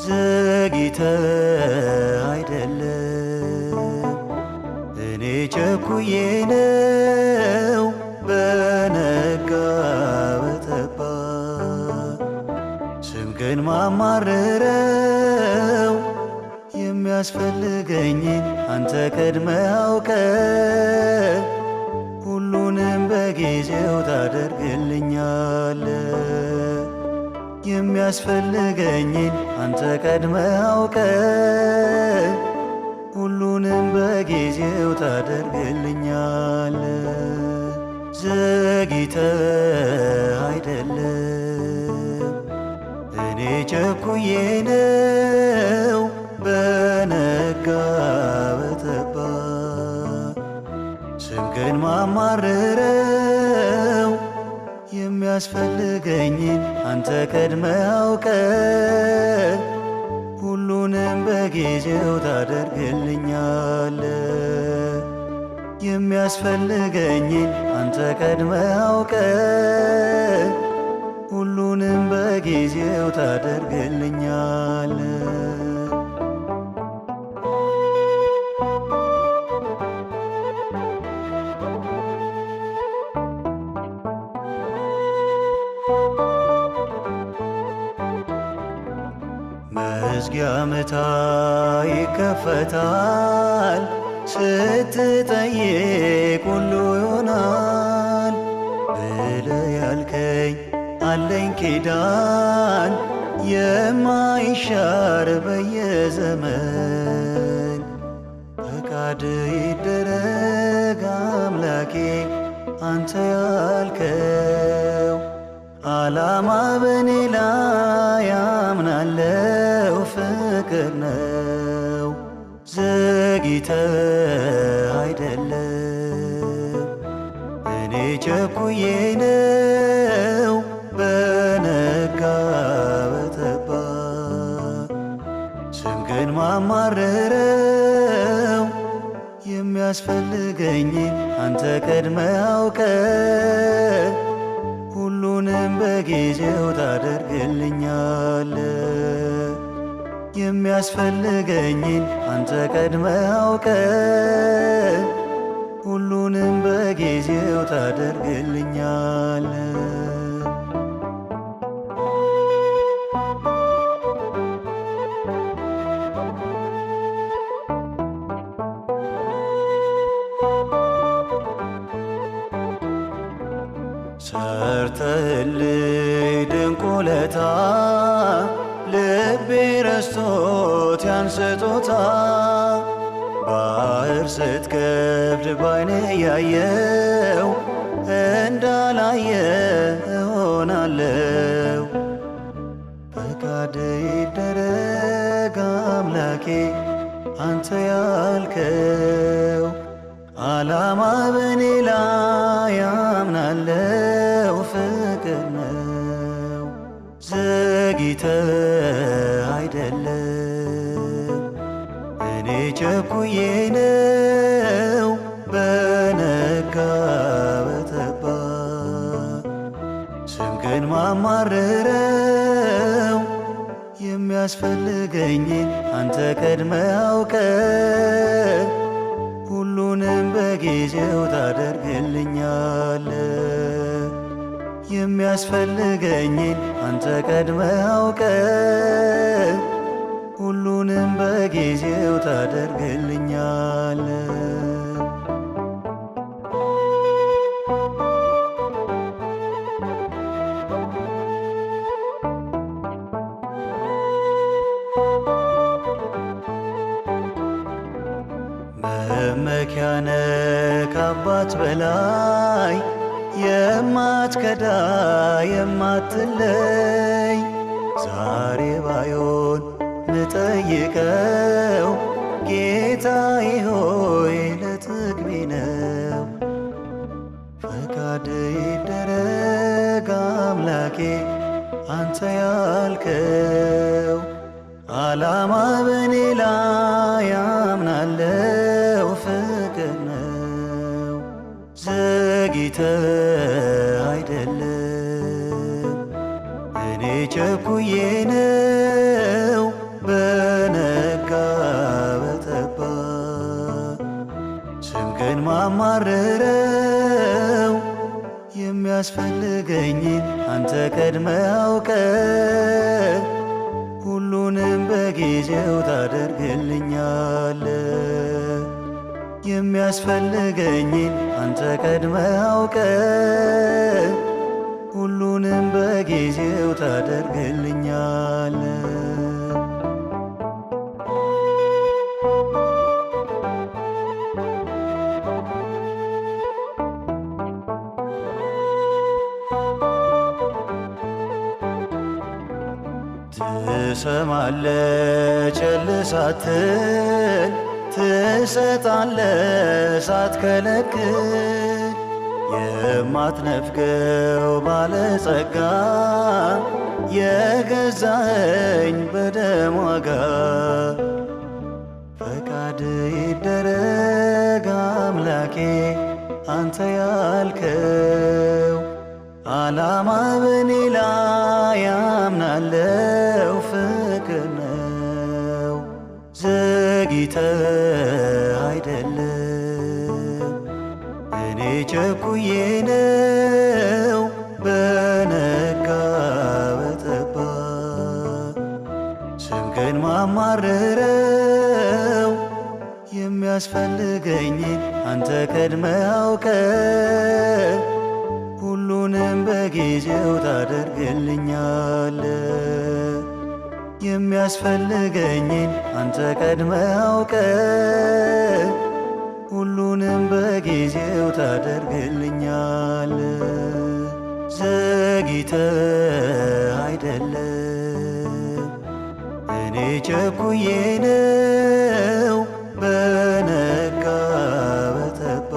ዘግይተ አይደለም እኔ ቸኩዬ ነው በነጋ በጠባ ስምህን ማማርረው የሚያስፈልገኝን አንተ ቀድመህ አውቀህ ሁሉንም በጊዜው ታደርግልኛለህ። የሚያስፈልገኝን አንተ ቀድመህ አውቀህ ሁሉንም በጊዜው ታደርግልኛለህ። ዘግይተህ አይደለም እኔ ቸኩዬ ነው በነጋ በጠባ ስምህን ማማርረው የሚያስፈልገኝን አንተ ቀድመህ አውቀህ ሁሉንም በጊዜው ታደርግልኛለህ። የሚያስፈልገኝን አንተ ቀድመህ አውቀህ ሁሉንም በጊዜው ታደርግልኛለህ። መዝጊያ መታ ይከፈታል ስትጠይቅ ሁሉ ይሆናል ብለህ ያልከኝ አለኝ ኪዳን የማይሻር በየዘመን ፈቃድ ይደረግ አምላኬ አንተ ያልከው ዓላማ በኔ ላይ አምናለው ፍቅር ነው። ዘግይተህ አይደለም እኔ ቸኩዬ ነው በነጋ በጠባ ስምህን ማማርረው የሚያስፈልገኝን አንተ ቀድመህ አውቀህ ሁሉንም በጊዜው ታደርግልኛለህ። የሚያስፈልገኝን አንተ ቀድመህ አውቀህ ሁሉንም በጊዜው ታደርግልኛለህ። ሰርተህልኝ ድንቅ ውለታ ልቤ ረስቶት ያን ስጦታ ባህር ስትከብድ ባይኔ ያየው እንዳላየ እሆናለሁ። ፈቃድ ይደረግ አምላኬ አንተ ያልከው ዓላማ በኔ ላይ አምናለው ፍቅር ነው። ዘግይተህ አይደለም እኔ ቸኩዬ ነው በነጋ በጠባ ስምህን ማማርረው የሚያስፈልገኝን አንተ ቀድመህ አውቀህ ሁሉንም በጊዜው ታደርግልኛለህ። የሚያስፈልገኝን አንተ ቀድመህ አውቀህ ሁሉንም በጊዜው ታደርግልኛለህ። መመኪያ ነህ ከአባት በላይ የማትከዳ የማትለይ ዛሬ ባይሆን ምጠይቀው ጌታዬ ሆይ ለጥቅሜ ነው። ፈቃድ ይደረግ አምላኬ አንተ ያልከው ዓላማ በኔ ላይ አምናለው ፍቅር ነው። ዘግይተህ አይደለም እኔ ቸኩዬ ነው ማማርረው የሚያስፈልገኝን አንተ ቀድመ አውቀ ሁሉንም በጊዜው ታደርግልኛለ። የሚያስፈልገኝን አንተ ቀድመ አውቀ ሁሉንም በጊዜው ታደርግልኛለ። ትሰማለ ቸል ሳትል ትሰጣለ ሳትከለክል የማትነፍገው ባለጸጋ የገዛኸኝ በደም ዋጋ። ፈቃድ ይደረግ አምላኬ አንተ ያልከው ዓላማ በኔ ላይ ያምናለው ፍቅር ነው። ዘግይተ አይደለም እኔ ቸኩዬ ነው በነጋ በጠባ ስምህን ማማርረው የሚያስፈልገኝን አንተ ቀድመ አውቀ ሁሉንም በጊዜው ታደርግልኛለ። የሚያስፈልገኝን አንተ ቀድመ አውቀ ሁሉንም በጊዜው ታደርግልኛለ። ዘግይተ አይደለም እኔ ቸኩዬ ነው በነጋ በጠባ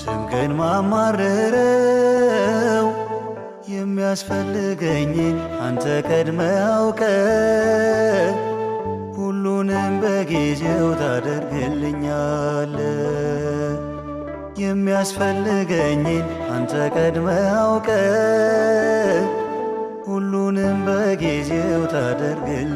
ስምህን ማማርረው የሚያስፈልገኝን አንተ ቀድመ አውቀ ሁሉንም በጊዜው ታደርግልኛለ። የሚያስፈልገኝን አንተ ቀድመ አውቀ ሁሉንም በጊዜው ታደርግልኛለ።